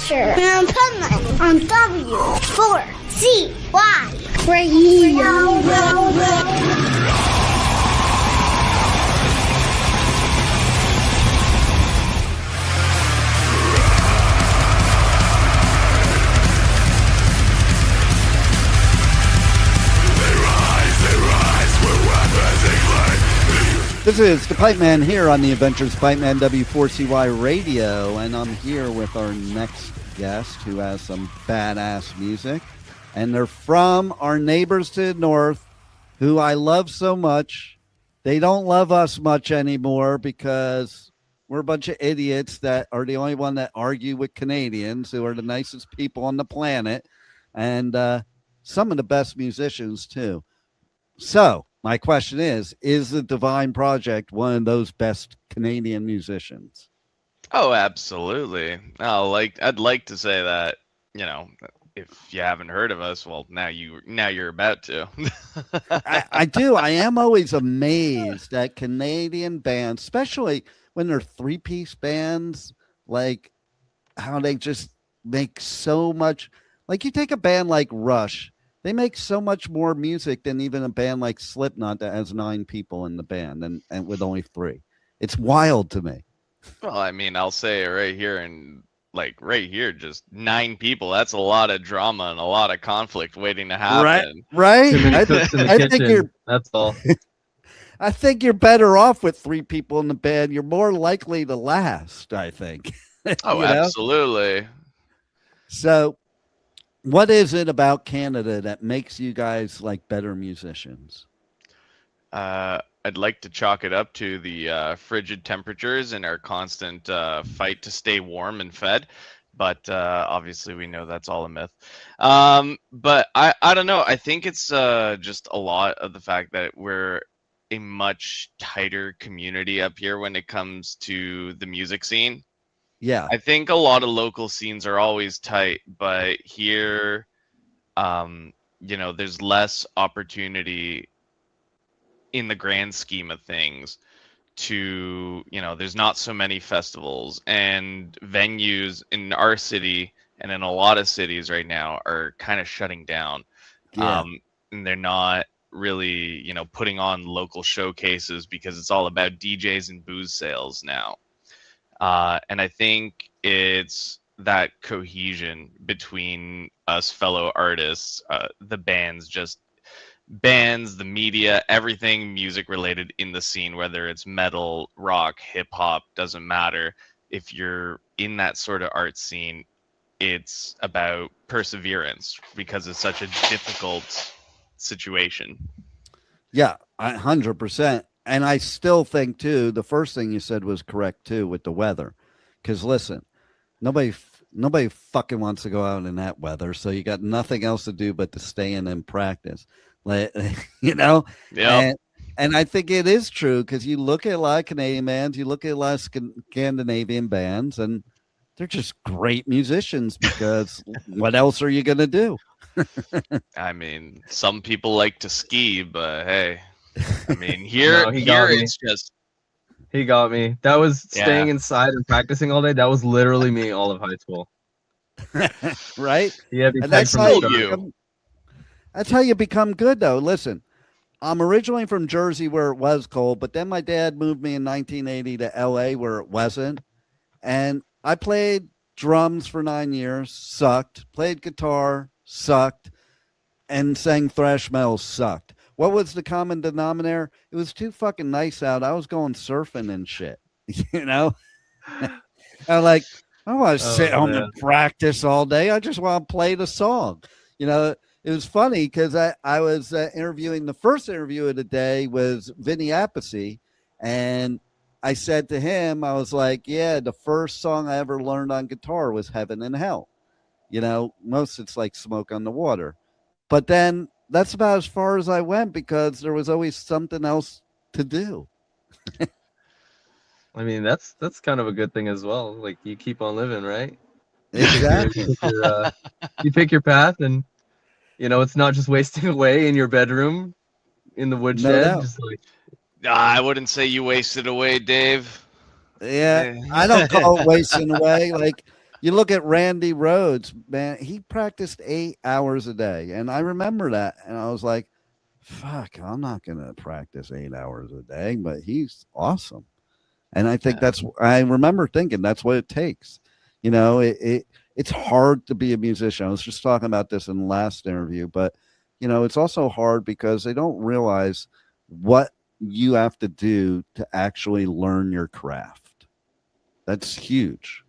Adventure and Pipeman on W4CY Radio. This is the Pipeman here on the Adventures Pipeman W4CY Radio, and I'm here with our next guest who has some badass music, and they're from our neighbors to the north, who I love so much. They don't love us much anymore because we're a bunch of idiots that are the only one that argue with Canadians, who are the nicest people on the planet, and some of the best musicians too. So my question is the Divine Project one of those best Canadian musicians? Oh, absolutely. I'd like to say that, you know, if you haven't heard of us, well, now you're about to. I do. I am always amazed at Canadian bands, especially when they're three-piece bands, like how they just make so much. Like you take a band like Rush. They make so much more music than even a band like Slipknot that has 9 people in the band and with only 3. It's wild to me. Well, I mean, I'll say it right here, and like right here, just 9 people. That's a lot of drama and a lot of conflict waiting to happen. Right. I think you're. That's all. I think you're better off with 3 people in the band. You're more likely to last, I think. Oh, absolutely. So what is it about Canada that makes you guys like better musicians? I'd like to chalk it up to the frigid temperatures and our constant fight to stay warm and fed. But obviously we know that's all a myth. But I don't know. I think it's just a lot of the fact that we're a much tighter community up here when it comes to the music scene. Yeah, I think a lot of local scenes are always tight, but here, you know, there's less opportunity in the grand scheme of things to, you know, there's not so many festivals, and venues in our city and in a lot of cities right now are kind of shutting down. Yeah. And they're not really, you know, putting on local showcases because it's all about DJs and booze sales now. And I think it's that cohesion between us fellow artists, the bands, the media, everything music related in the scene, whether it's metal, rock, hip hop, doesn't matter. If you're in that sort of art scene, it's about perseverance because it's such a difficult situation. Yeah, 100%. And I still think, too, the first thing you said was correct, too, with the weather. Because, listen, nobody fucking wants to go out in that weather, so you got nothing else to do but to stay in and practice. Like, you know? Yeah. And I think it is true, because you look at a lot of Canadian bands, you look at a lot of Scandinavian bands, and they're just great musicians, because what else are you going to do? I mean, some people like to ski, but hey... I mean, here it's just... He got me. That was staying inside and practicing all day. That was literally me all of high school. Right? Yeah, and that's how you become good, though. Listen, I'm originally from Jersey where it was cold, but then my dad moved me in 1980 to LA where it wasn't. And I played drums for 9 years, sucked. Played guitar, sucked. And sang thrash metal, sucked. What was the common denominator? It was too fucking nice out. I was going surfing and shit, you know? I'm like, I don't want to sit home and practice all day. I just want to play the song. You know, it was funny because I was interviewing, the first interview of the day was Vinny Appice. And I said to him, I was like, yeah, the first song I ever learned on guitar was Heaven and Hell. You know, most it's like Smoke on the Water. But then that's about as far as I went because there was always something else to do. I mean, that's kind of a good thing as well. Like, you keep on living, right? Exactly. You pick your path, and you know it's not just wasting away in your bedroom in the woodshed. No. Just like... I wouldn't say you wasted away, Dave. Yeah, I don't call it wasting away. Like, You look at Randy Rhoads, man, he practiced 8 hours a day. And I remember that. And I was like, fuck, I'm not going to practice 8 hours a day, but he's awesome. And I think I remember thinking that's what it takes. You know, it's hard to be a musician. I was just talking about this in the last interview, but, you know, it's also hard because they don't realize what you have to do to actually learn your craft. That's huge.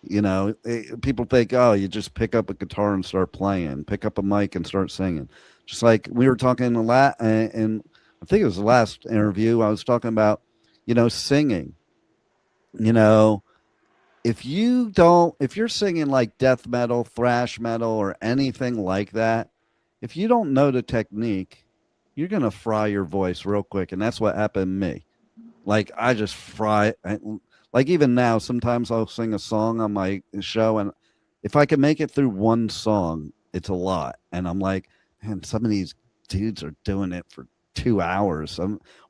You know, people think, oh, you just pick up a guitar and start playing, pick up a mic and start singing. Just like we were talking and I think it was the last interview, I was talking about, you know, singing. You know, if you're singing like death metal, thrash metal, or anything like that, if you don't know the technique, you're going to fry your voice real quick. And that's what happened to me. Like, I just like even now, sometimes I'll sing a song on my show, and if I can make it through one song, it's a lot. And I'm like, man, some of these dudes are doing it for 2 hours.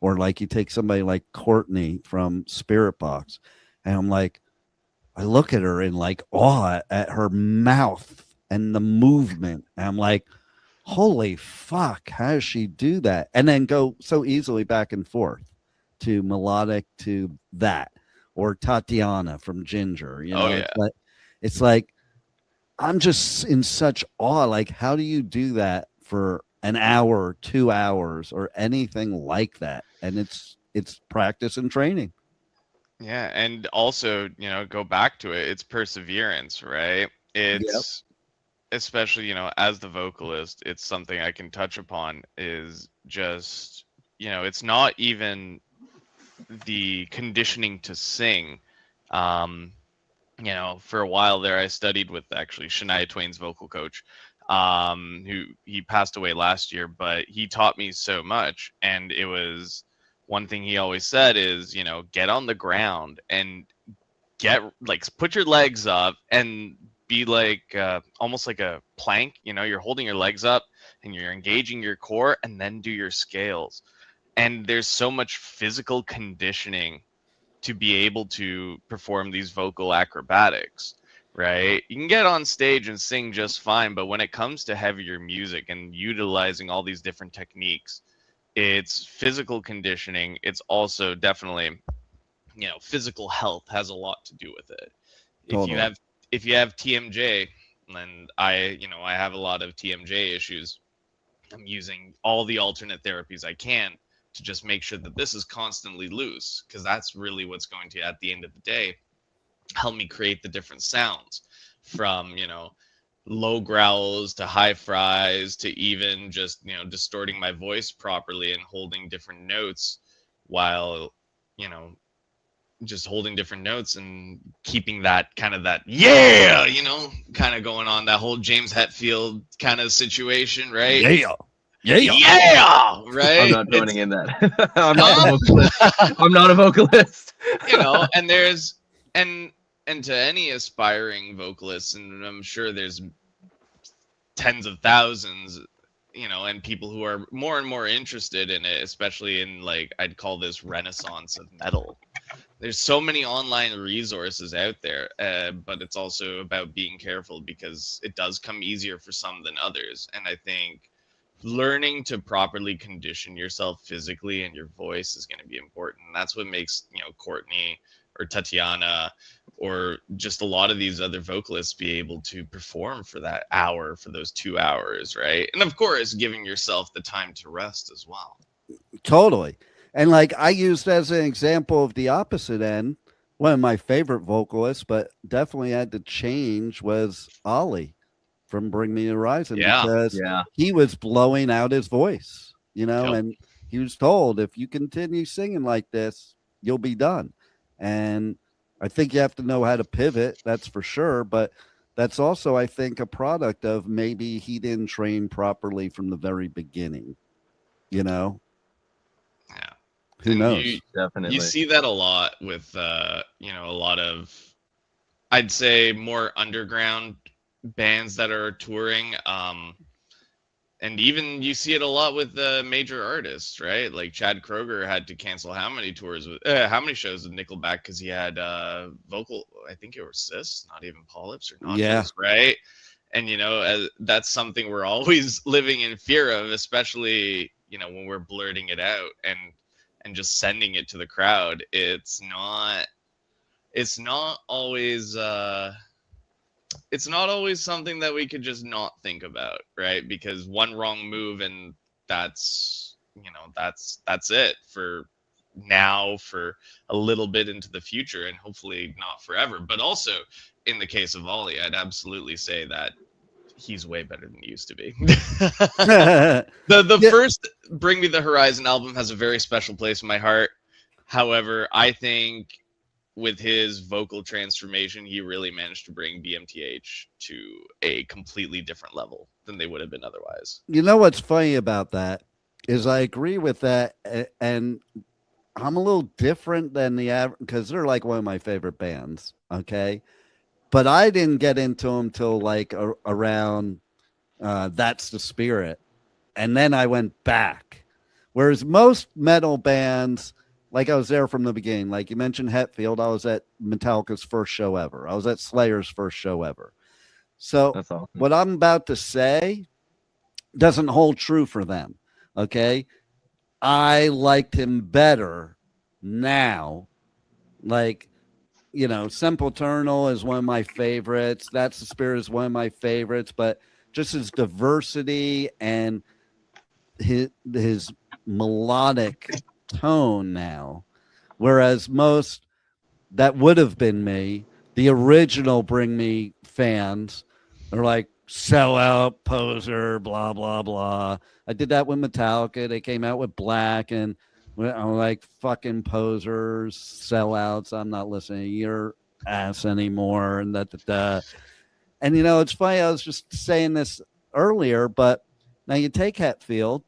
Or like you take somebody like Courtney from Spirit Box, and I'm like, I look at her in like awe at her mouth and the movement. And I'm like, holy fuck, how does she do that? And then go so easily back and forth to melodic to that. Or Tatiana from Ginger, you know, it's like I'm just in such awe. Like, how do you do that for an hour, 2 hours, or anything like that? And it's practice and training. Yeah, and also, you know, go back to it. It's perseverance, right? It's especially, you know, as the vocalist, it's something I can touch upon is just, you know, it's not even the conditioning to sing. You know, for a while there, I studied with actually Shania Twain's vocal coach, who he passed away last year, but he taught me so much. And it was one thing he always said is, you know, get on the ground and put your legs up and be like almost like a plank. You know, you're holding your legs up and you're engaging your core, and then do your scales. And there's so much physical conditioning to be able to perform these vocal acrobatics, right? You can get on stage and sing just fine, but when it comes to heavier music and utilizing all these different techniques, it's physical conditioning. It's also definitely, you know, physical health has a lot to do with it. Totally. If you have TMJ, and I have a lot of TMJ issues, I'm using all the alternate therapies I can to just make sure that this is constantly loose, because that's really what's going to, at the end of the day, help me create the different sounds, from, you know, low growls to high fries to even just, you know, distorting my voice properly and holding different notes while, you know, just holding different notes and keeping that kind of that, yeah, you know, kind of going on, that whole James Hetfield kind of situation, right? Yeah, right. I'm not joining in that. I'm not a vocalist. I'm not a vocalist. You know, and there's and to any aspiring vocalists, and I'm sure there's tens of thousands, you know, and people who are more and more interested in it, especially in, like, I'd call this renaissance of metal. There's so many online resources out there, but it's also about being careful, because it does come easier for some than others. And I think learning to properly condition yourself physically and your voice is going to be important. And that's what makes, you know, Courtney or Tatiana or just a lot of these other vocalists be able to perform for that hour, for those 2 hours, right? And of course, giving yourself the time to rest as well. Totally. And like I used as an example of the opposite end, one of my favorite vocalists, but definitely had to change, was Ollie from Bring Me the Horizon, because he was blowing out his voice, you know, and he was told, if you continue singing like this, you'll be done. And I think you have to know how to pivot, that's for sure. But that's also, I think, a product of maybe he didn't train properly from the very beginning, you know? Yeah. Who knows? Definitely. You see that a lot with, you know, a lot of, I'd say, more underground bands that are touring. And even you see it a lot with the major artists, right? Like Chad Kroeger had to cancel how many tours with how many shows with Nickelback because he had vocal, I think it was cysts, not even polyps or Yeah. nodules, right? And that's something we're always living in fear of, especially when we're blurting it out and just sending it to the crowd. It's not always something that we could just not think about, right? Because one wrong move and that's it for now, for a little bit into the future, and hopefully not forever. But also in the case of Ollie, I'd absolutely say that he's way better than he used to be. The Yeah. first Bring Me the Horizon album has a very special place in my heart. However, I think with his vocal transformation, he really managed to bring BMTH to a completely different level than they would have been otherwise. You know what's funny about that is I agree with that, and I'm a little different than the average because they're like one of my favorite bands. Okay, but I didn't get into them till like around That's the Spirit, and then I went back. Whereas most metal bands, like I was there from the beginning. Like you mentioned Hetfield, I was at Metallica's first show ever. I was at Slayer's first show ever. So That's awesome. what I'm about to say doesn't hold true for them. Okay. I liked him better now. Like, Simple Eternal is one of my favorites. That's the Spirit is one of my favorites, but just his diversity and his melodic tone now. Whereas most that would have been me, the original Bring Me fans are like, sell out, poser, blah, blah, blah. I did that with Metallica. They came out with Black, and I'm like, fucking posers, sellouts. I'm not listening to your ass anymore. And And, it's funny. I was just saying this earlier, but now you take Hetfield,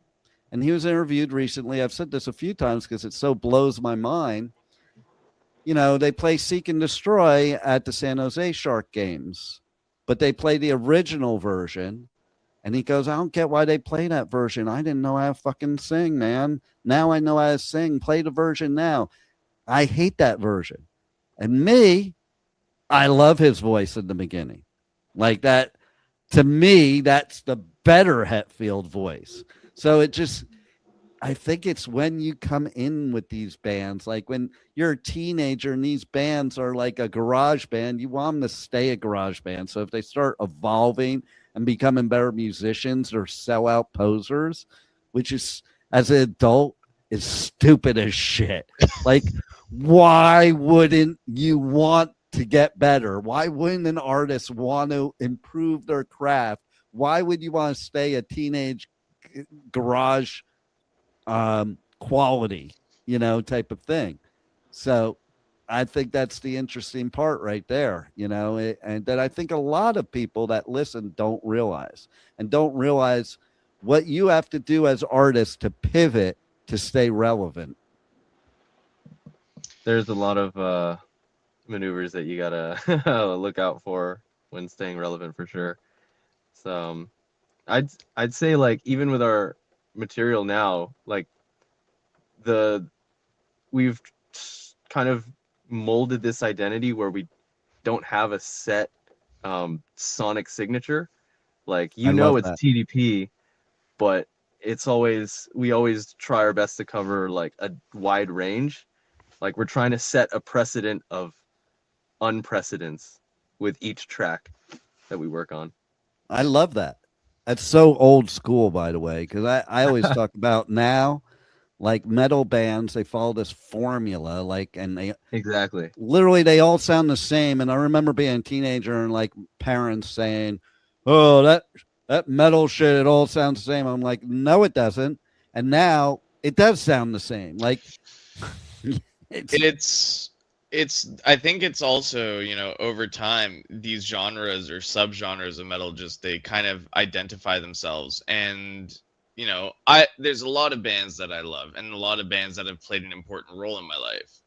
and he was interviewed recently. I've said this a few times because it so blows my mind. They play Seek and Destroy at the San Jose Shark games, but they play the original version. And he goes, I don't get why they play that version. I didn't know how to fucking sing, man. Now I know how to sing. Play the version now. I hate that version. And me, I love his voice in the beginning. Like that, to me, that's the better Hetfield voice. So I think it's when you come in with these bands, like when you're a teenager and these bands are like a garage band, you want them to stay a garage band. So if they start evolving and becoming better musicians or sellout posers, which is, as an adult, is stupid as shit. Like, why wouldn't you want to get better? Why wouldn't an artist want to improve their craft? Why would you want to stay a teenage garage quality, type of thing? So I think that's the interesting part right there, and that I think a lot of people that listen don't realize what you have to do as artists to pivot to stay relevant. There's a lot of maneuvers that you gotta look out for when staying relevant, for sure. So I'd say, like, even with our material now, like we've kind of molded this identity where we don't have a set sonic signature. Like, I love it's that. TDP, but we always try our best to cover like a wide range. Like, we're trying to set a precedent of unprecedents with each track that we work on. I love that. That's so old school, by the way, because I always talk about now, like metal bands, they follow this formula, like, and they Exactly. literally they all sound the same. And I remember being a teenager and like parents saying, "Oh, that metal shit, it all sounds the same." I'm like, no, it doesn't. And now it does sound the same. Like, I think it's also, over time, these genres or subgenres of metal they kind of identify themselves. And, there's a lot of bands that I love and a lot of bands that have played an important role in my life.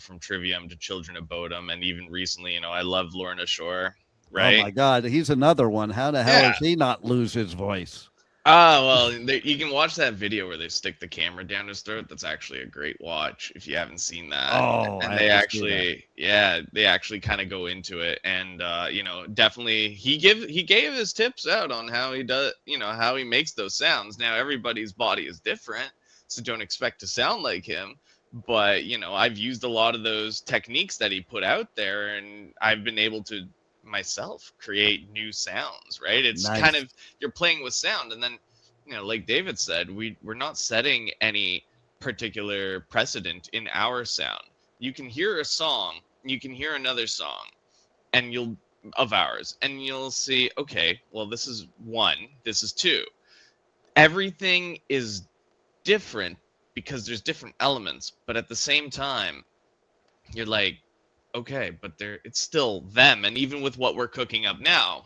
From Trivium to Children of Bodom, and even recently, I love Lorna Shore, right? Oh my God, he's another one. How the hell does he not lose his voice? Well, you can watch that video where they stick the camera down his throat. That's actually a great watch if you haven't seen that. Oh, And I they have to see that. actually, yeah, they actually kind of go into it, and you know, definitely he gave his tips out on how he does, you know, how he makes those sounds. Now everybody's body is different, so don't expect to sound like him. But you know, I've used a lot of those techniques that he put out there, and I've been able to myself create new sounds. Right? It's Nice. kind of, you're playing with sound, and then, you know, like David said, we're not setting any particular precedent in our sound. You can hear a song, you can hear another song, and you'll of ours, and you'll see, okay, well, this is one, this is two. Everything is different because there's different elements, but at the same time, you're like, okay, but it's still them. And even with what we're cooking up now,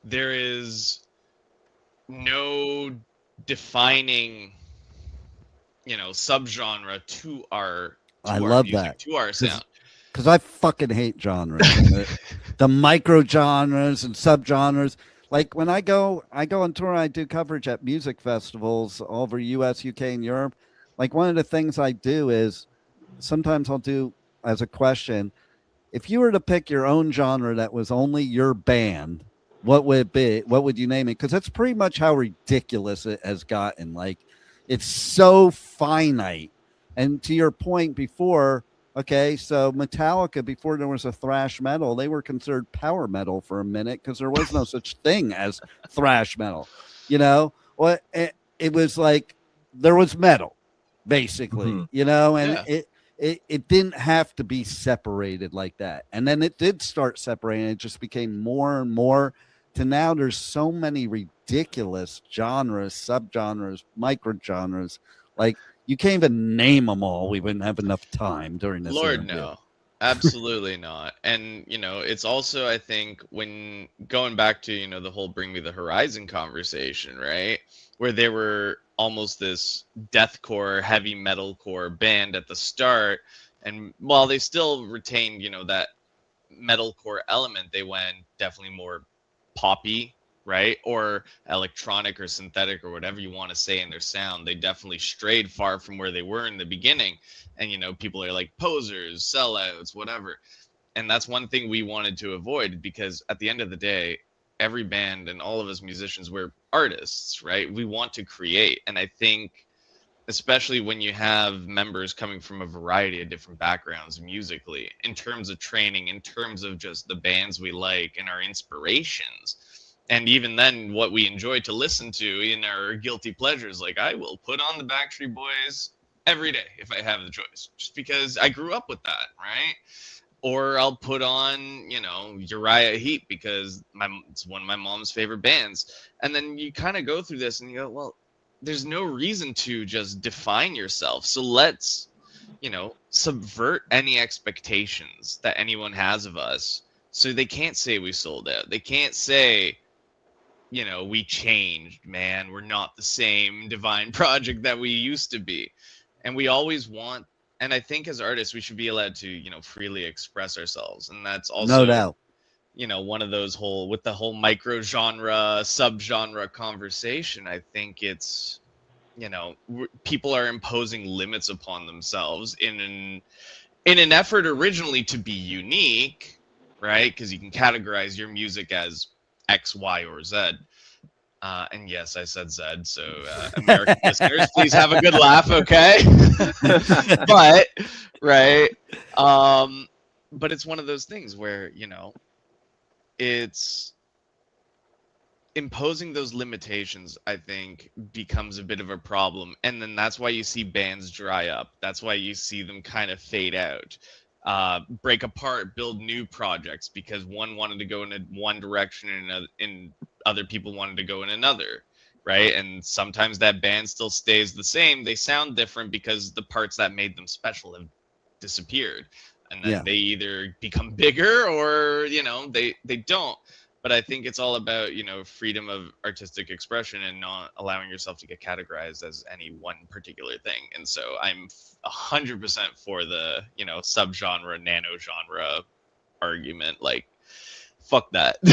there is no defining, you know, subgenre to our I love music, that. to our sound. Because I fucking hate genres. the micro genres and subgenres. Like when I go on tour, I do coverage at music festivals all over US, UK, and Europe. Like one of the things I do is sometimes I'll do as a question, if you were to pick your own genre that was only your band, what would it be? What would you name it? Because that's pretty much how ridiculous it has gotten. Like it's so finite. And to your point before, okay, so Metallica, before there was a thrash metal, they were considered power metal for a minute because there was no such thing as thrash metal. You know, well, it was like there was metal, basically, you know, and it didn't have to be separated like that. And then it did start separating. It just became more and more to now there's so many ridiculous genres, subgenres, microgenres. Like you can't even name them all. We wouldn't have enough time during this. Lord, interview. no. Absolutely not. And, you know, it's also, I think, when going back to, you know, the whole Bring Me the Horizon conversation, right? Where they were almost this deathcore, heavy metalcore band at the start. And while they still retained, you know, that metalcore element, they went definitely more poppy, right? Or electronic or synthetic or whatever you want to say in their sound. They definitely strayed far from where they were in the beginning. And, you know, people are like posers, sellouts, whatever. And that's one thing we wanted to avoid, because at the end of the day, every band and all of us musicians, we're artists, right? We want to create. And I think, especially when you have members coming from a variety of different backgrounds musically, in terms of training, in terms of just the bands we like and our inspirations, and even then what we enjoy to listen to in our guilty pleasures. Like I will put on the Backstreet Boys every day if I have the choice, just because I grew up with that, right? Or I'll put on, you know, Uriah Heep because it's one of my mom's favorite bands. And then you kind of go through this and you go, well, there's no reason to just define yourself. So let's, you know, subvert any expectations that anyone has of us. So they can't say we sold out. They can't say, you know, we changed, man. We're not the same Divine Project that we used to be. And we always want, and I think as artists, we should be allowed to, you know, freely express ourselves. And that's also, no doubt, you know, one of those with the whole micro genre, subgenre conversation. I think it's, you know, people are imposing limits upon themselves in an effort originally to be unique, right? Because you can categorize your music as X, Y, or Z. And yes, I said Z, so American listeners, please have a good laugh, okay? But, right, but it's one of those things where, you know, it's imposing those limitations, I think, becomes a bit of a problem. And then that's why you see bands dry up. That's why you see them kind of fade out, break apart, build new projects, because one wanted to go in one direction and other people wanted to go in another, right? And sometimes that band still stays the same. They sound different because the parts that made them special have disappeared. And then they either become bigger or, you know, they don't. But I think it's all about, you know, freedom of artistic expression and not allowing yourself to get categorized as any one particular thing. And so I'm 100% for the, you know, subgenre, nano genre argument. Like, fuck that. We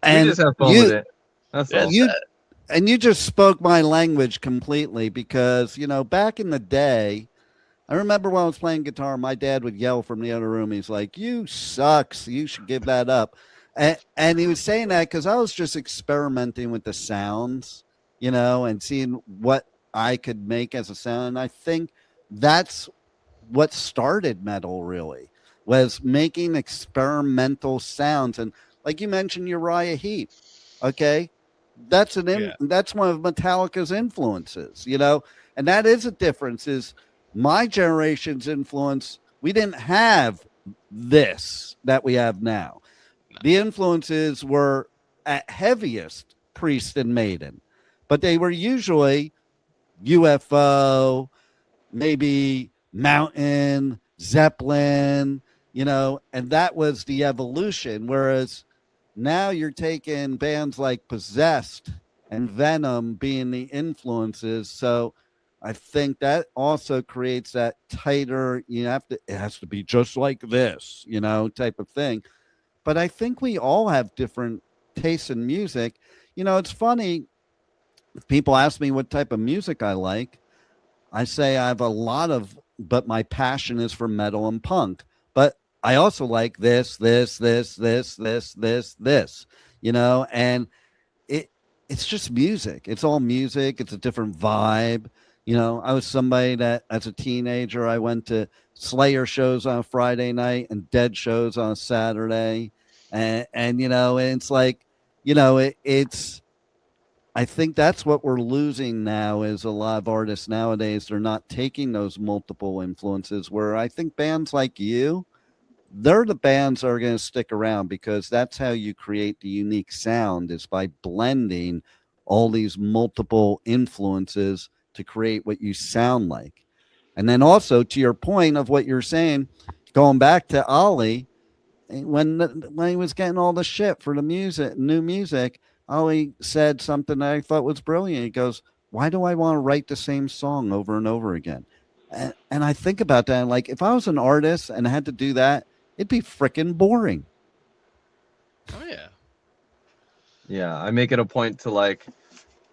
just have fun with it. That's That's all. You just spoke my language completely because, back in the day, I remember when I was playing guitar, my dad would yell from the other room. He's like, "You sucks. You should give that up." And he was saying that because I was just experimenting with the sounds, and seeing what I could make as a sound. And I think that's what started metal really, was making experimental sounds. And like you mentioned, Uriah Heep, okay, Yeah. that's one of Metallica's influences, and that is a difference. Is my generation's influence? We didn't have this that we have now. No. The influences were at heaviest Priest and Maiden, but they were usually UFO, maybe Mountain, Zeppelin, and that was the evolution. Whereas now you're taking bands like Possessed and Venom being the influences. So I think that also creates that tighter, it has to be just like this, type of thing. But I think we all have different tastes in music. It's funny. People ask me what type of music I like. I say I have a lot of, but my passion is for metal and punk. But I also like this, and it's just music. It's all music. It's a different vibe. I was somebody that as a teenager, I went to Slayer shows on a Friday night and Dead shows on a Saturday. And it's like, it's, I think that's what we're losing now is a lot of artists nowadays. They're not taking those multiple influences where I think bands like you, they're the bands that are going to stick around because that's how you create the unique sound is by blending all these multiple influences to create what you sound like. And then also to your point of what you're saying, going back to Ollie, when he was getting all the shit for the new music, Ollie said something that I thought was brilliant. He goes, "Why do I want to write the same song over and over again?" And I think about that. And like, if I was an artist and I had to do that, it'd be freaking boring. Oh yeah. Yeah, I make it a point to like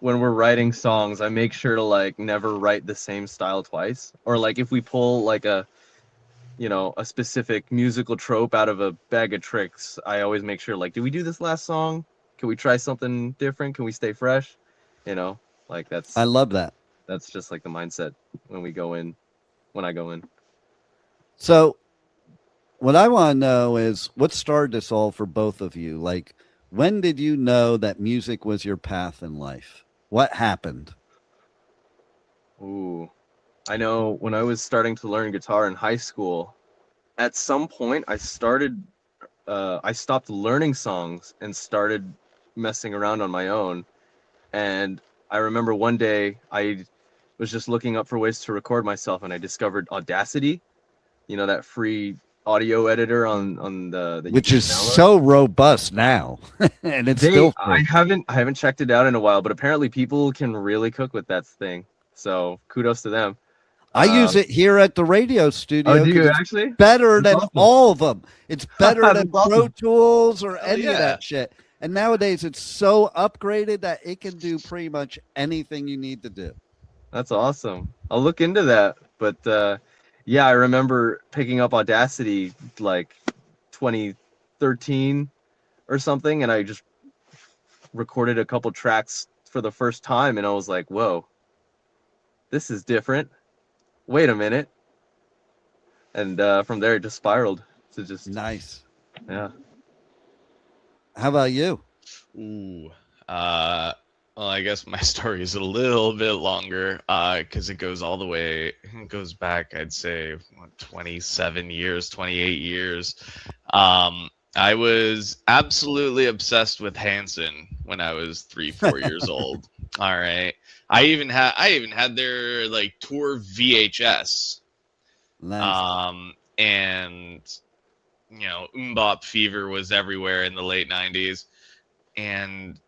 when we're writing songs, I make sure to like never write the same style twice. Or like if we pull like a specific musical trope out of a bag of tricks, I always make sure like, did we do this last song? Can we try something different? Can we stay fresh? Like I love that. That's just like the mindset when I go in. So what I want to know is what started this all for both of you? Like, when did you know that music was your path in life? What happened? Ooh, I know when I was starting to learn guitar in high school, at some point I stopped learning songs and started messing around on my own. And I remember one day I was just looking up for ways to record myself and I discovered Audacity, that free audio editor on the Which is so robust now. And it's still free. I haven't checked it out in a while, but apparently people can really cook with that thing. So kudos to them. I use it here at the radio studio. Oh, do you it's actually? better That's than awesome. all of them. It's better than That's Pro awesome. Tools or any of yeah. that shit. And nowadays it's so upgraded that it can do pretty much anything you need to do. That's awesome. I'll look into that. But yeah, I remember picking up Audacity like 2013 or something, and I just recorded a couple tracks for the first time, and I was like, whoa, this is different. Wait a minute. And from there, it just spiraled to just... Nice. Yeah. How about you? Ooh. Well, I guess my story is a little bit longer because it goes back, I'd say, 27 years, 28 years. I was absolutely obsessed with Hanson when I was 3-4 years old. All right. I even had their like tour VHS. Nice. And Mbop Fever was everywhere in the late 90s. And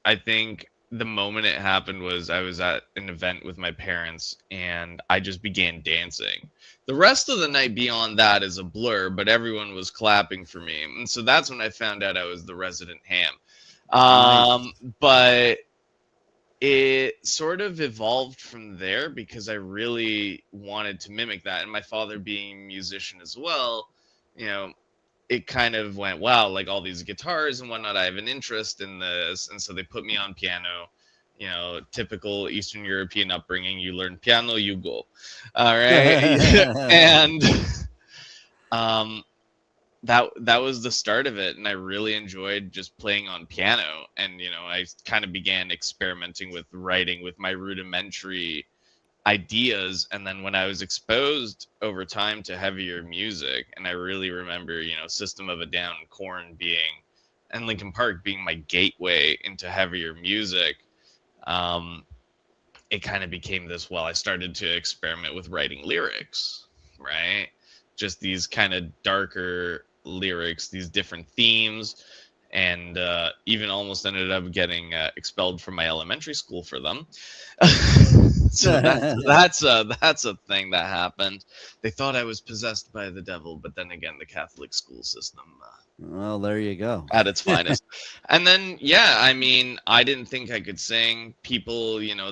I think the moment it happened was I was at an event with my parents and I just began dancing. The rest of the night beyond that is a blur, but everyone was clapping for me. And so that's when I found out I was the resident ham. But it sort of evolved from there because I really wanted to mimic that. And my father being a musician as well, you know, it kind of went, wow, like all these guitars and whatnot, I have an interest in this. And so they put me on piano. You know, typical Eastern European upbringing, you learn piano, you go. All right. And that was the start of it, and I really enjoyed just playing on piano. And you know, I kind of began experimenting with writing with my rudimentary ideas. And then when I was exposed over time to heavier music, and I really remember, you know, System of a Down, Korn being, and Linkin Park being my gateway into heavier music, it kind of became this, well, I started to experiment with writing lyrics, right? Just these kind of darker lyrics, these different themes, and even almost ended up getting expelled from my elementary school for them. So that's a thing that happened. They thought I was possessed by the devil, but then again, the Catholic school system well, there you go. at its finest. And then, yeah, I mean, I didn't think I could sing. People, you know,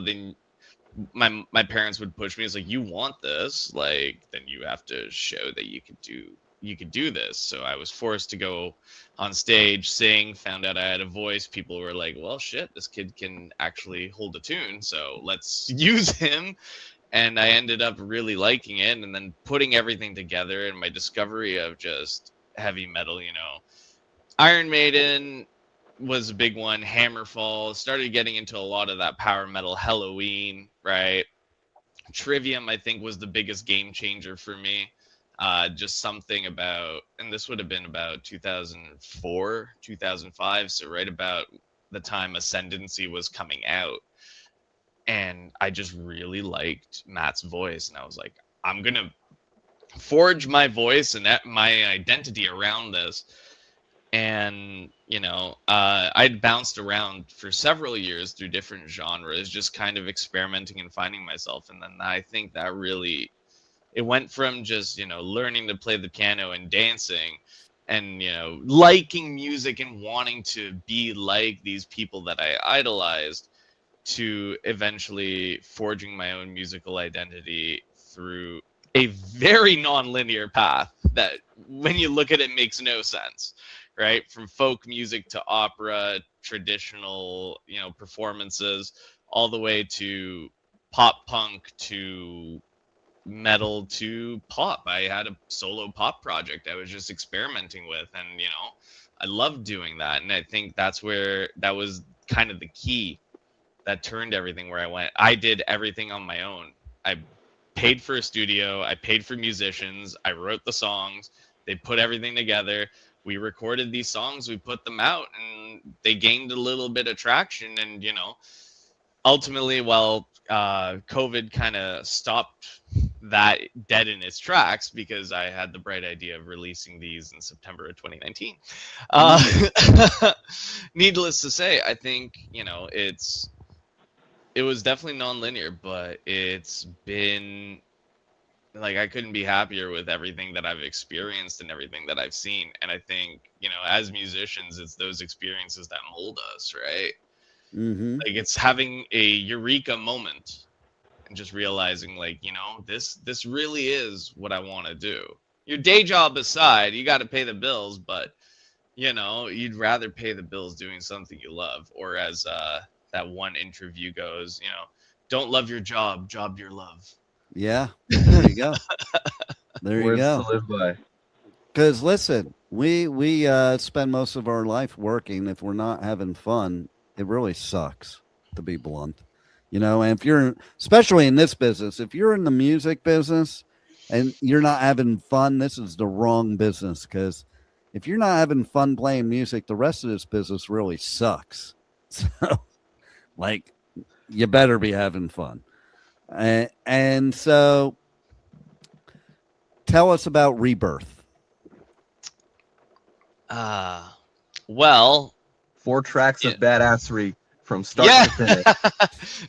my parents would push me. It's like, you want this, like, then you have to show that you could do this. So I was forced to go on stage, sing, found out I had a voice. People were like, well, shit, this kid can actually hold a tune, so let's use him. And I ended up really liking it, and then putting everything together, and my discovery of just heavy metal, you know, Iron Maiden was a big one, Hammerfall, started getting into a lot of that power metal, Halloween, right? Trivium, I think, was the biggest game changer for me. Just something about, and this would have been about 2004, 2005, so right about the time Ascendancy was coming out. And I just really liked Matt's voice, and I was like, I'm going to forge my voice and my identity around this. And, you know, I'd bounced around for several years through different genres, just kind of experimenting and finding myself. And then I think that really, it went from just, you know, learning to play the piano and dancing and, you know, liking music and wanting to be like these people that I idolized, to eventually forging my own musical identity through a very non-linear path that, when you look at it, makes no sense, right? From folk music to opera, traditional, you know, performances, all the way to pop punk to metal to pop. I had a solo pop project I was just experimenting with, and, you know, I loved doing that. And I think that's where that was kind of the key that turned everything, where I went, I did everything on my own. I paid for a studio, I paid for musicians, I wrote the songs, they put everything together, we recorded these songs, we put them out, and they gained a little bit of traction. And, you know, ultimately, while COVID kind of stopped that dead in its tracks, because I had the bright idea of releasing these in September of 2019. Needless to say, I think, you know, it was definitely non-linear, but it's been like, I couldn't be happier with everything that I've experienced and everything that I've seen. And I think, you know, as musicians, it's those experiences that mold us, right? Mm-hmm. Like, it's having a eureka moment and just realizing, like, you know, this really is what I want to do. Your day job aside, you got to pay the bills, but, you know, you'd rather pay the bills doing something you love. Or as that one interview goes, you know, don't love your job, job your love. Yeah, there you go. There you Words go. to live by. Because listen, we spend most of our life working. If we're not having fun, it really sucks, to be blunt. You know, and if you're, especially in this business, if you're in the music business and you're not having fun, this is the wrong business. Because if you're not having fun playing music, the rest of this business really sucks. So, like, you better be having fun. And so, tell us about Rebirth. Well, 4 tracks of Yeah. badassery from start yeah, to finish.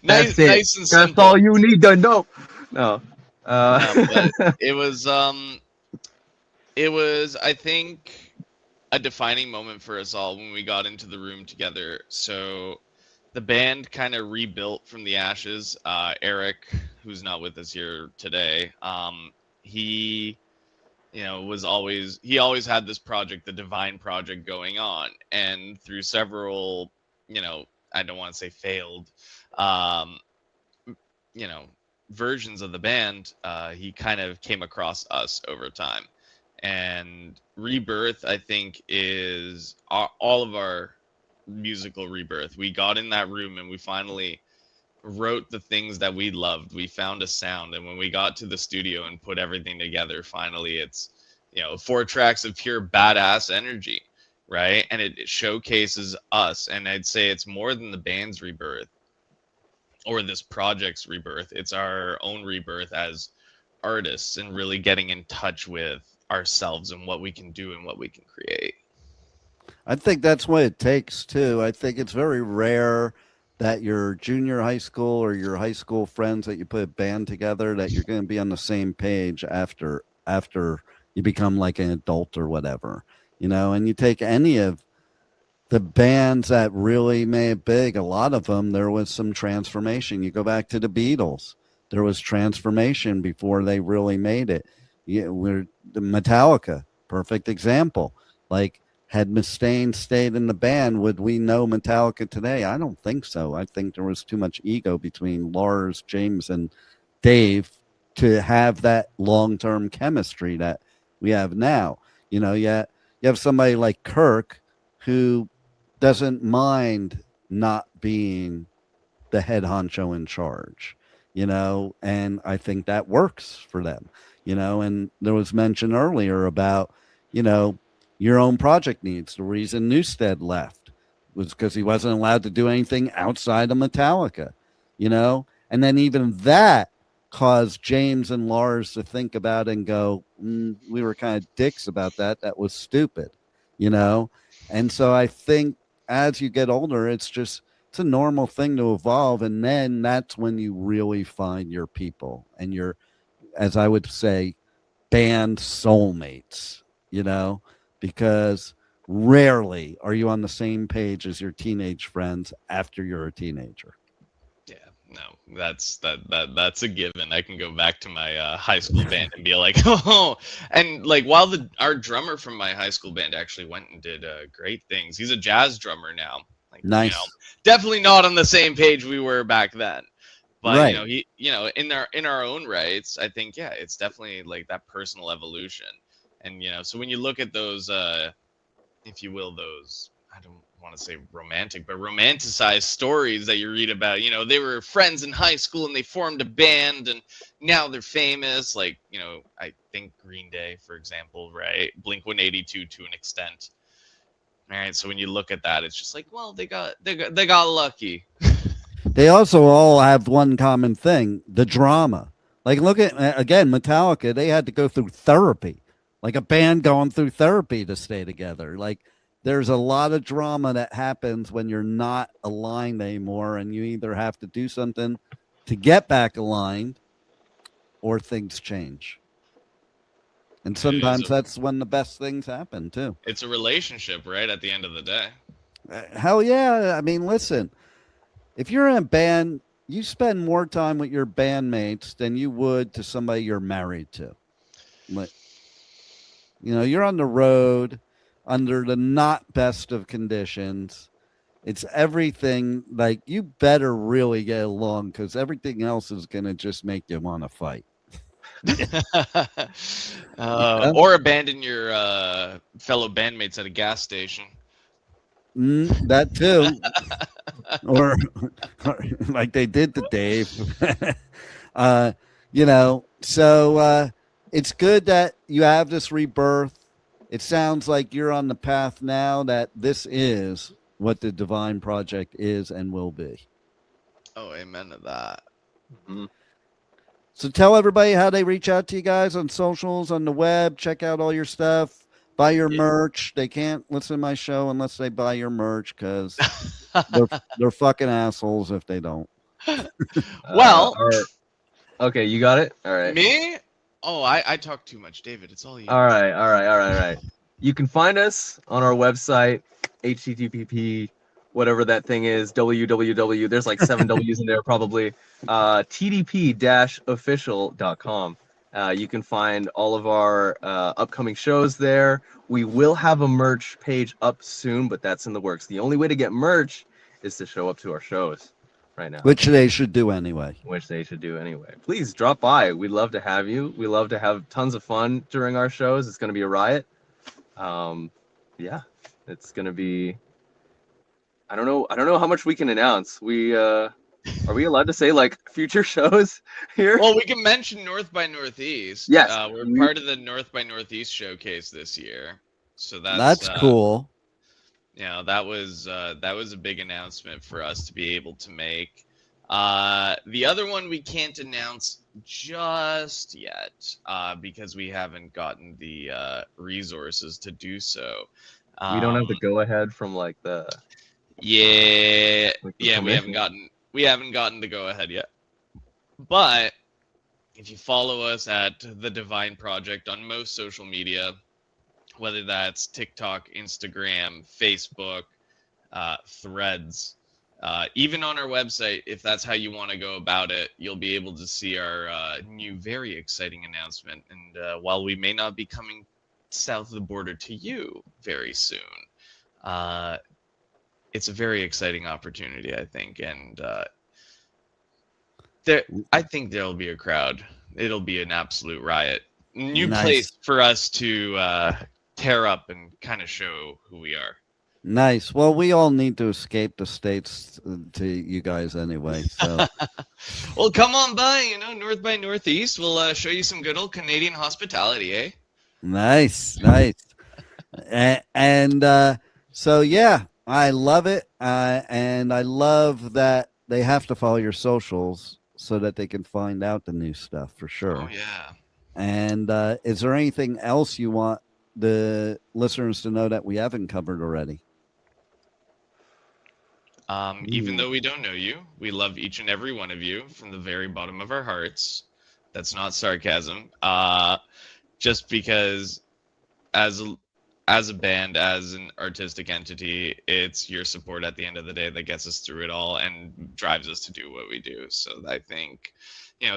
nice, That's it. nice and That's simple. all you need to know. No. But it was, I think, a defining moment for us all when we got into the room together. So the band kind of rebuilt from the ashes. Eric, who's not with us here today, he, he always had this project, the Divine Project, going on, and through several, I don't want to say failed, um, you know, versions of the band, he kind of came across us over time. And Rebirth, I think, is all of our musical rebirth. We got in that room and we finally wrote the things that we loved. We found a sound, and when we got to the studio and put everything together, finally it's 4 tracks of pure badass energy, right? And it showcases us, and I'd say it's more than the band's rebirth or this project's rebirth. It's our own rebirth as artists and really getting in touch with ourselves and what we can do and what we can create. I think that's what it takes too. I think it's very rare that your junior high school or your high school friends that you put a band together, that you're going to be on the same page after you become like an adult or whatever, and you take any of the bands that really made it big, a lot of them, there was some transformation. You go back to the Beatles, there was transformation before they really made it. We're the Metallica, perfect example. Like, had Mustaine stayed in the band, would we know Metallica today? I don't think so. I think there was too much ego between Lars, James, and Dave to have that long-term chemistry that we have now. You have somebody like Kirk who doesn't mind not being the head honcho in charge, and I think that works for them, and there was mention earlier about, your own project needs. The reason Newstead left was because he wasn't allowed to do anything outside of Metallica, and then even that caused James and Lars to think about it and go, we were kind of dicks about that. That was stupid, and so I think as you get older, it's a normal thing to evolve. And then that's when you really find your people and your, as I would say, band soulmates, because rarely are you on the same page as your teenage friends after you're a teenager. Yeah, no, that's a given. I can go back to my high school band and be like, oh, and like while our drummer from my high school band actually went and did great things. He's a jazz drummer now. Like, nice. Definitely not on the same page we were back then. But right. He, in our own rights, I think, yeah, it's definitely like that personal evolution. And so when you look at those, if you will, those, I don't want to say romantic, but romanticized stories that you read about, they were friends in high school and they formed a band and now they're famous. Like, I think Green Day, for example, right? Blink-182 to an extent. All right. So when you look at that, it's just like, well, they got lucky. They also all have one common thing, the drama. Like, look at, again, Metallica, they had to go through therapy, like a band going through therapy to stay together. Like, there's a lot of drama that happens when you're not aligned anymore, and you either have to do something to get back aligned or things change. And sometimes that's when the best things happen, too. It's a relationship, right, at the end of the day. Hell yeah. I mean, listen, if you're in a band, you spend more time with your bandmates than you would to somebody you're married to. Like, you're on the road under the not best of conditions. It's everything. Like, you better really get along, because everything else is going to just make you want to fight. Or abandon your fellow bandmates at a gas station. That too. or like they did to Dave. So it's good that you have this rebirth. It sounds like you're on the path now that this is what the Divine Project is and will be. Oh, amen to that. Mm-hmm. So tell everybody how they reach out to you guys on socials, on the web. Check out all your stuff. Buy your merch. They can't listen to my show unless they buy your merch, because they're fucking assholes if they don't. Well, okay, you got it. All right. Me? Oh, I talk too much, David. It's all you. All right. You can find us on our website, http whatever that thing is, www. There's like 7 W's in there probably. tdp-official.com. You can find all of our upcoming shows there. We will have a merch page up soon, but that's in the works. The only way to get merch is to show up to our shows right now. Which they should do anyway. Which they should do anyway. Please drop by. We'd love to have you. We love to have tons of fun during our shows. It's going to be a riot. Yeah, it's going to be... I don't know how much we can announce. We are we allowed to say like future shows here? Well, we can mention North by Northeast. Yes, we're part of the North by Northeast showcase this year, so that's cool. That was a big announcement for us to be able to make. The other one we can't announce just yet because we haven't gotten the resources to do so. We don't have the go ahead from like the. Yeah, we haven't gotten the go ahead yet. But if you follow us at The Divine Project on most social media, whether that's TikTok, Instagram, Facebook, Threads, even on our website, if that's how you want to go about it, you'll be able to see our new, very exciting announcement. And while we may not be coming south of the border to you very soon, it's a very exciting opportunity, I think, and I think there'll be a crowd. It'll be an absolute riot. New place for us to tear up and kind of show who we are. Nice. Well, we all need to escape the States to you guys anyway. So, well, come on by. North by Northeast. We'll show you some good old Canadian hospitality, eh? Nice. And so yeah. I love it, and I love that they have to follow your socials so that they can find out the new stuff for sure. Oh, yeah. And is there anything else you want the listeners to know that we haven't covered already? Even though we don't know you, we love each and every one of you from the very bottom of our hearts. That's not sarcasm. Just because as a band, as an artistic entity, it's your support at the end of the day that gets us through it all and drives us to do what we do. So I think,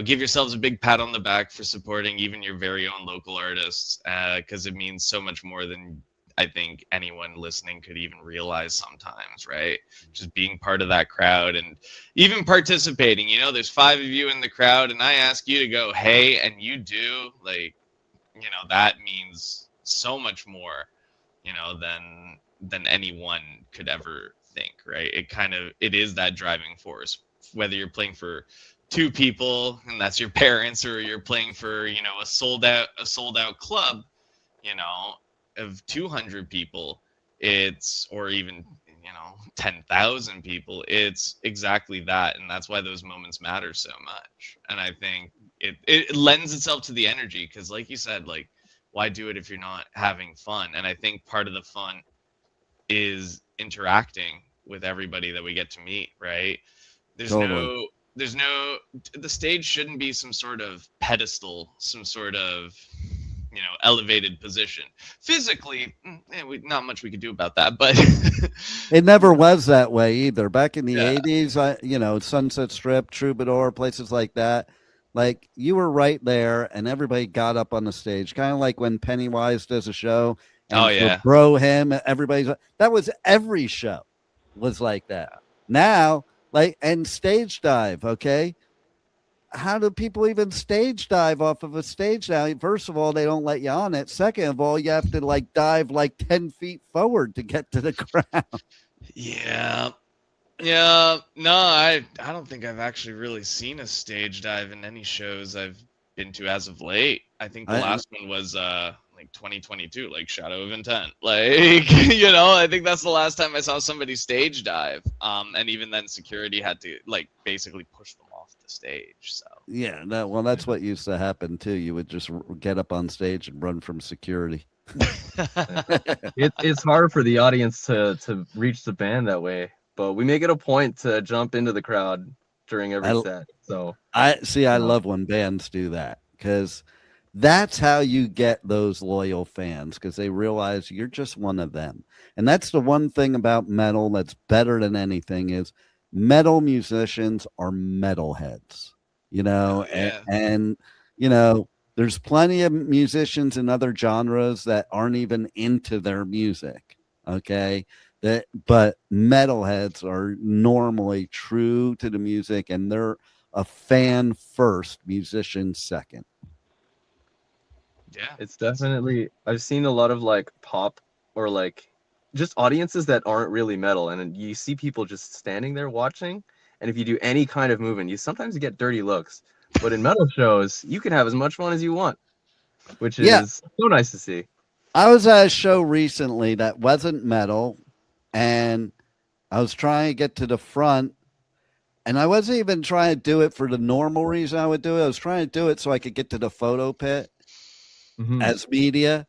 give yourselves a big pat on the back for supporting even your very own local artists, because it means so much more than I think anyone listening could even realize sometimes, right? Just being part of that crowd and even participating. There's 5 of you in the crowd and I ask you to go, hey, and you do, that means so much more than anyone could ever think, right? It is that driving force, whether you're playing for 2 people and that's your parents, or you're playing for a sold out club of 200 people, or even 10,000 people. It's exactly that, and that's why those moments matter so much. And I think it lends itself to the energy, because like you said, like, why do it if you're not having fun? And I think part of the fun is interacting with everybody that we get to meet, right? The stage shouldn't be some sort of pedestal, some sort of, elevated position. Physically, not much we could do about that, but it never was that way either. Back in the 80s, Sunset Strip, Troubadour, places like that. Like, you were right there, and everybody got up on the stage, kind of like when Pennywise does a show. And throw him. That was every show was like that. Now, and stage dive. Okay, how do people even stage dive off of a stage now? First of all, they don't let you on it. Second of all, you have to dive 10 feet forward to get to the ground. Yeah. No, I don't think I've actually really seen a stage dive in any shows I've been to as of late. I think the last one was 2022, Shadow of Intent. I think that's the last time I saw somebody stage dive. And even then security had to basically push them off the stage. So yeah, that's what used to happen too. You would just get up on stage and run from security. It's hard for the audience to reach the band that way. But we make it a point to jump into the crowd during every set. So I love when bands do that, because That's how you get those loyal fans, because they realize you're just one of them. And that's the one thing about metal that's better than anything is metal musicians are metalheads, you know, Oh, yeah. and you know, there's plenty of musicians in other genres that aren't even into their music. Okay. But metalheads are normally true to the music and they're a fan first, musician second. Yeah. It's definitely, I've seen a lot of like pop or like just audiences that aren't really metal, and you see people just standing there watching, and if you do any kind of movement, you sometimes get dirty looks. But in metal shows, you can have as much fun as you want, which Yeah. is so nice to see. I was at a show recently that wasn't metal, and I was trying to get to the front, and I wasn't even trying to do it for the normal reason I would do it. I was trying to do it so I could get to the photo pit as media,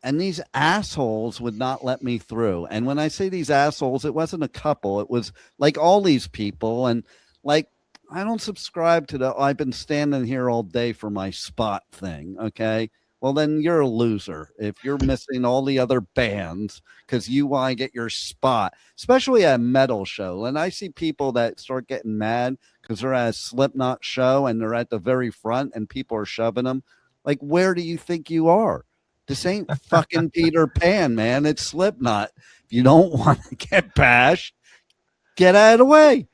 and these assholes would not let me through. And when I say these assholes, it wasn't a couple, it was like all these people. And like, I don't subscribe to the I've been standing here all day for my spot thing. Okay. Well, then you're a loser if you're missing all the other bands because you want to get your spot, especially at a metal show. And I see people that start getting mad because they're at a Slipknot show and they're at the very front and people are shoving them. Like, where do you think you are? This ain't fucking Peter Pan, man. It's Slipknot. If you don't want to get bashed, get out of the way.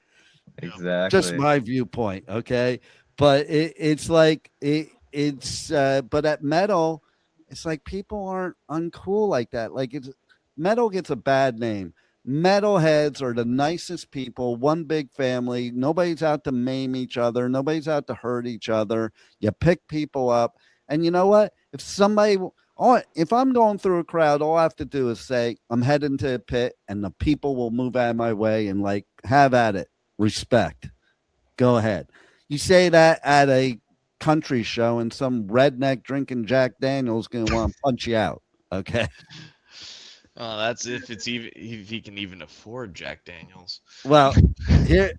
Exactly. Just my viewpoint, okay? But it's like it's but at metal, it's like people aren't uncool like that. Like it's metal gets a bad name. Metalheads are the nicest people, one big family. Nobody's out to maim each other. Nobody's out to hurt each other. You pick people up. And you know what? If somebody if I'm going through a crowd, all I have to do is say, I'm heading to a pit and the people will move out of my way and like have at it. Respect. Go ahead. You say that at a country show and some redneck drinking Jack Daniels going to want to punch you out. Okay. Oh, that's if he can even afford Jack Daniels. Well, here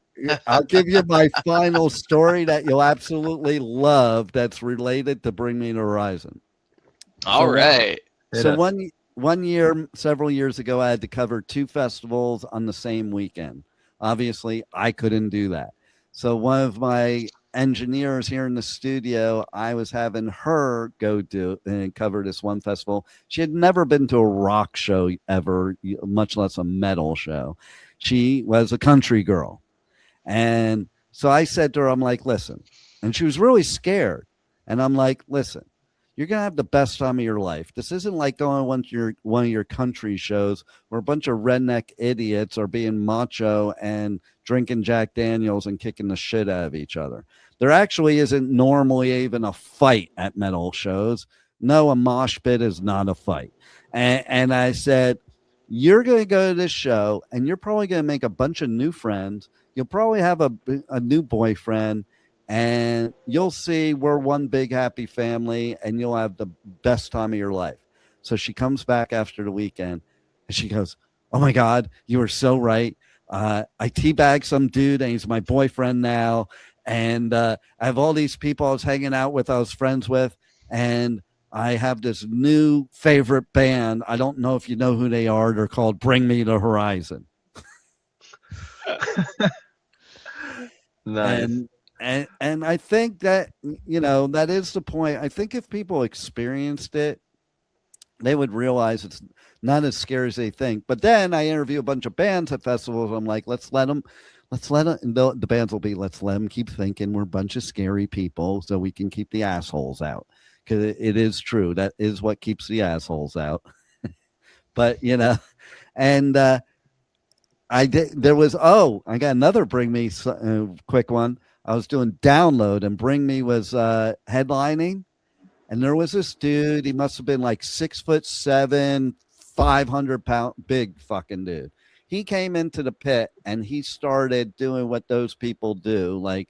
I'll give you my final story that you'll absolutely love that's related to Bring Me the Horizon. All right. So one year, several years ago, I had to cover 2 festivals on the same weekend. Obviously, I couldn't do that. So one of my engineers here in the studio, I was having her go do and cover this one festival. She had never been to a rock show ever, much less a metal show. She was a country girl. And so I said to her, I'm like, listen, and she was really scared. And I'm like, listen, you're going to have the best time of your life. This isn't like going to one of your country shows where a bunch of redneck idiots are being macho and drinking Jack Daniels and kicking the shit out of each other. There actually isn't normally even a fight at metal shows. No, a mosh pit is not a fight. And I said, you're going to go to this show and you're probably going to make a bunch of new friends. You'll probably have a new boyfriend. And you'll see we're one big happy family and you'll have the best time of your life. So she comes back after the weekend and she goes, oh my God, you were so right. I teabagged some dude and he's my boyfriend now. And I have all these people I was hanging out with, I was friends with, and I have this new favorite band. I don't know if you know who they are. They're called Bring Me the Horizon. Nice. And I think that, you know, that is the point. I think if people experienced it, they would realize it's not as scary as they think. But then I interview a bunch of bands at festivals. I'm like, let's let them, the bands will be, let's let them keep thinking we're a bunch of scary people so we can keep the assholes out. Because it is true. That is what keeps the assholes out. But, you know, and I got another Bring Me quick one. I was doing Download and Bring Me was headlining. And there was this dude, he must have been like 6'7", 500-pound, big fucking dude. He came into the pit and he started doing what those people do, like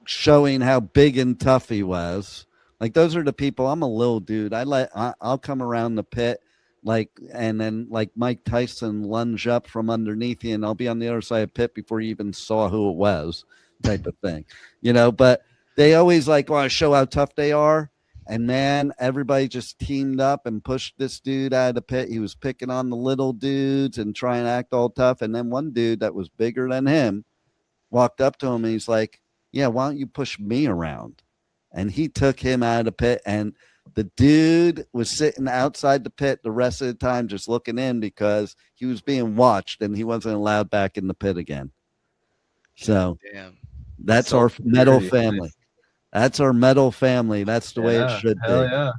showing how big and tough he was. Like those are the people. I'm a little dude. I'll come around the pit and then like Mike Tyson lunge up from underneath you and I'll be on the other side of the pit before you even saw who it was, type of thing, you know. But they always like want to show how tough they are. And man, everybody just teamed up and pushed this dude out of the pit. He was picking on the little dudes and trying to act all tough. And then one dude that was bigger than him walked up to him and he's like, yeah, why don't you push me around? And he took him out of the pit. And the dude was sitting outside the pit the rest of the time, just looking in because he was being watched and he wasn't allowed back in the pit again. So Damn. that's So our metal pretty. family. That's our metal family. That's the way it should be. Hell yeah.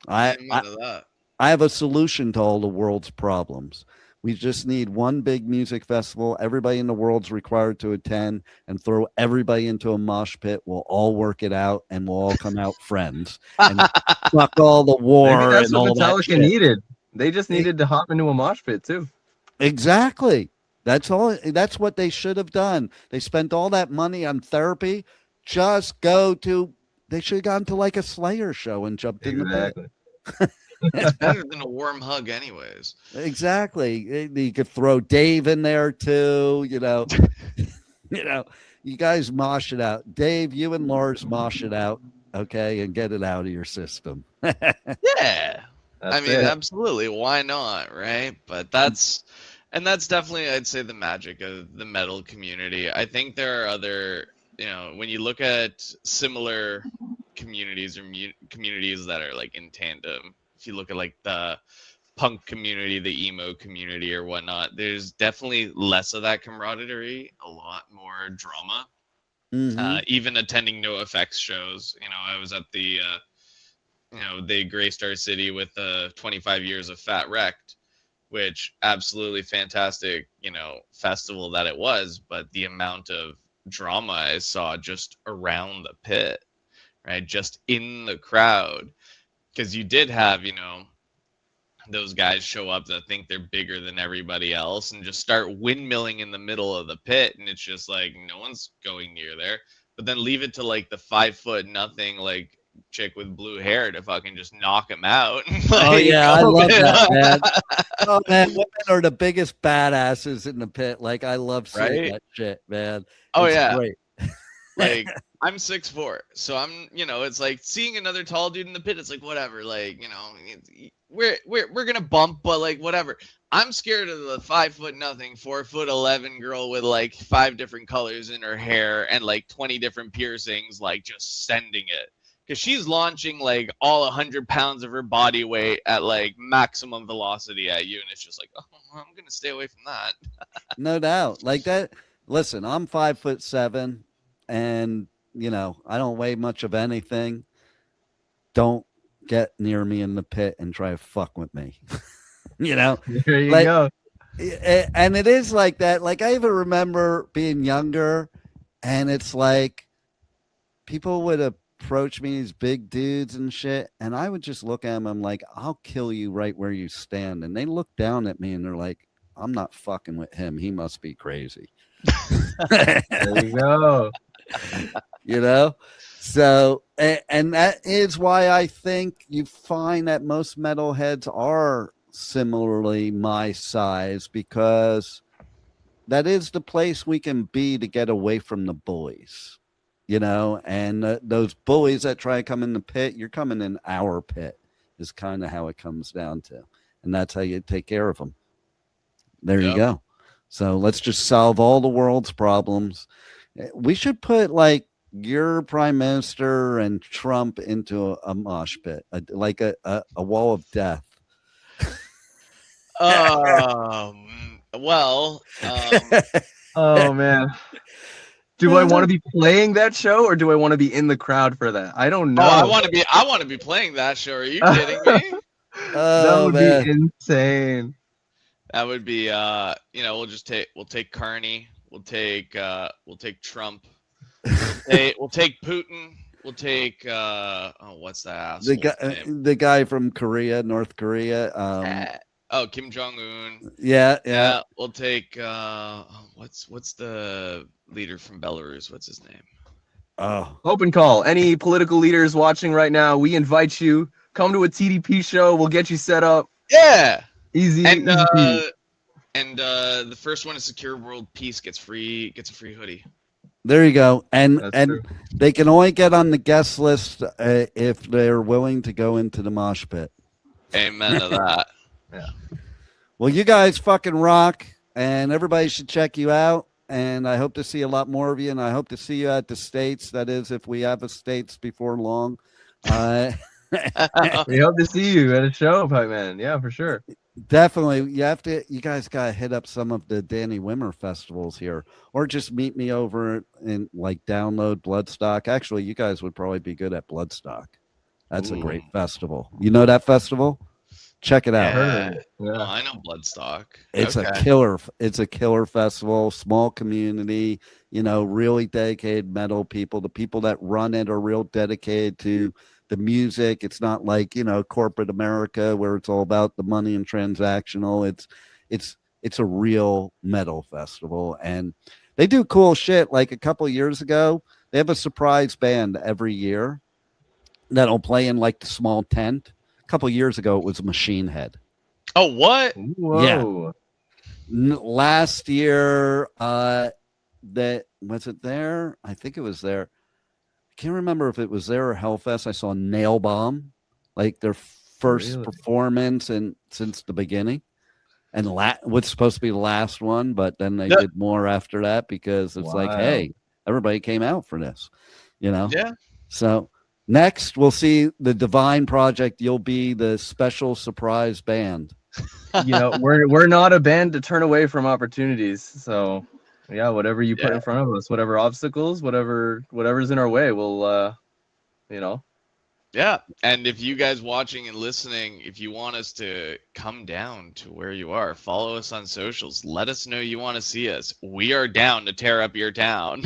Amen to that. I have a solution to all the world's problems. We just need one big music festival. Everybody in the world's required to attend and throw everybody into a mosh pit. We'll all work it out and we'll all come out friends. And fuck all the war. Maybe that's and what all that Metallica shit. needed. They just needed to hop into a mosh pit too. Exactly. That's all. That's what they should have done. They spent all that money on therapy. Just go to. They should have gone to like a Slayer show and jumped in the pit. It's better than a warm hug, anyways. Exactly. You could throw Dave in there too. You know, you guys mosh it out. Dave, you and Lars mosh it out, okay, and get it out of your system. Yeah. I mean, it. absolutely. Why not, right? But that's definitely, I'd say, the magic of the metal community. I think there are other, when you look at similar communities or communities that are like in tandem, if you look at like the punk community, the emo community or whatnot, there's definitely less of that camaraderie, a lot more drama. Even attending No Effects shows, I was at the, they graced our city with 25 years of Fat Wrecked, which absolutely fantastic, festival that it was, but the amount of drama I saw just around the pit, right? Just in the crowd. Because you did have, those guys show up that think they're bigger than everybody else and just start windmilling in the middle of the pit. And it's just like, no one's going near there. But then leave it to like the 5'0" like chick with blue hair to fucking just knock him out. Oh yeah, I love that, man. Oh man, women are the biggest badasses in the pit. Like I love seeing that shit, man. Oh it's yeah, great. Like I'm 6'4", so I'm, it's like seeing another tall dude in the pit. It's like whatever, like we're gonna bump, but like whatever. I'm scared of the 5'0", 4'11" girl with like 5 different colors in her hair and like 20 different piercings, like just sending it. Because she's launching like all 100 pounds of her body weight at like maximum velocity at you, and it's just like, oh, I'm gonna stay away from that. No doubt, like that. Listen, I'm 5'7", and I don't weigh much of anything. Don't get near me in the pit and try to fuck with me. There you like, go. And it is like that. Like I even remember being younger, and it's like people would approach me, these big dudes and shit, and I would just look at them. I'm like, I'll kill you right where you stand. And they look down at me and they're like, I'm not fucking with him. He must be crazy. There you go. So, and that is why I think you find that most metalheads are similarly my size, because that is the place we can be to get away from the bullies, and those bullies that try to come in the pit, you're coming in our pit is kind of how it comes down to. And that's how you take care of them. There you go. So let's just solve all the world's problems. We should put like your prime minister and Trump into a mosh pit, like a wall of death. Oh man. Do I want to be playing that show or do I want to be in the crowd for that? I don't know. Oh, I want to be playing that show. Are you kidding me? That would be insane. That would be we'll take Carney, we'll take Trump, we'll take Putin, we'll take what's that asshole name? The guy from North Korea. Kim Jong-un. Yeah. We'll take what's the leader from Belarus? What's his name? Open call. Any political leaders watching right now, we invite you. Come to a TDP show. We'll get you set up. Yeah. Easy. And easy. the first one to secure world peace gets a free hoodie. There you go. And That's and true. they can only get on the guest list if they're willing to go into the mosh pit. Amen to that. Well, you guys fucking rock, and everybody should check you out. And I hope to see a lot more of you, and I hope to see you at the States. That is, if we have a States before long. We hope to see you at a show, Pipeman. Yeah, for sure. Definitely. You guys got to hit up some of the Danny Wimmer festivals here, or just meet me over and like download Bloodstock. Actually, you guys would probably be good at Bloodstock. That's a great festival. You know that festival? Check it out. Yeah. Yeah. Oh, I know Bloodstock. It's Okay. a killer festival, small community, really dedicated metal people. The people that run it are real dedicated to the music. It's not like, corporate America where it's all about the money and transactional. It's a real metal festival, and they do cool shit. Like a couple of years ago, they have a surprise band every year that'll play in like the small tent. A couple of years ago, it was Machine Head. Oh, what? Whoa. Last year, was it there? I think it was there. I can't remember if it was there or Hellfest. I saw Nail Bomb, like their first performance since the beginning, and was supposed to be the last one, but then they did more after that because it's like, hey, everybody came out for this, Yeah. So next, we'll see the Divine Project. You'll be the special surprise band. We're not a band to turn away from opportunities. So, yeah, whatever you put in front of us, whatever obstacles, whatever's in our way, we'll, Yeah. And if you guys watching and listening, if you want us to come down to where you are, follow us on socials. Let us know you want to see us. We are down to tear up your town.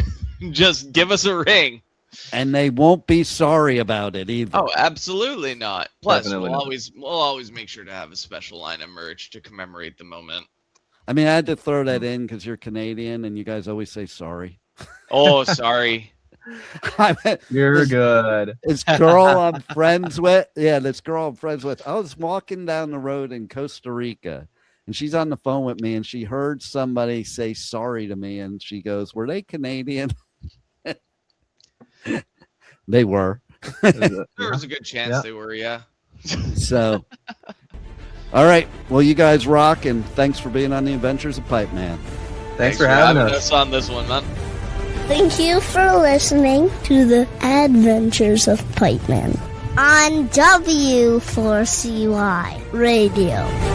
Just give us a ring. And they won't be sorry about it either. Oh, absolutely not. Plus, Definitely we'll not. always make sure to have a special line of merch to commemorate the moment. I mean, I had to throw that in because you're Canadian and you guys always say sorry. Oh, sorry. You're good. This girl I'm friends with. Yeah, this girl I'm friends with. I was walking down the road in Costa Rica and she's on the phone with me and she heard somebody say sorry to me and she goes, "Were they Canadian?" They were. There was a good chance they were, yeah. So, all right. Well, you guys rock, and thanks for being on the Adventures of Pipeman. Thanks for having us on this one, man. Thank you for listening to the Adventures of Pipeman on W4CY Radio.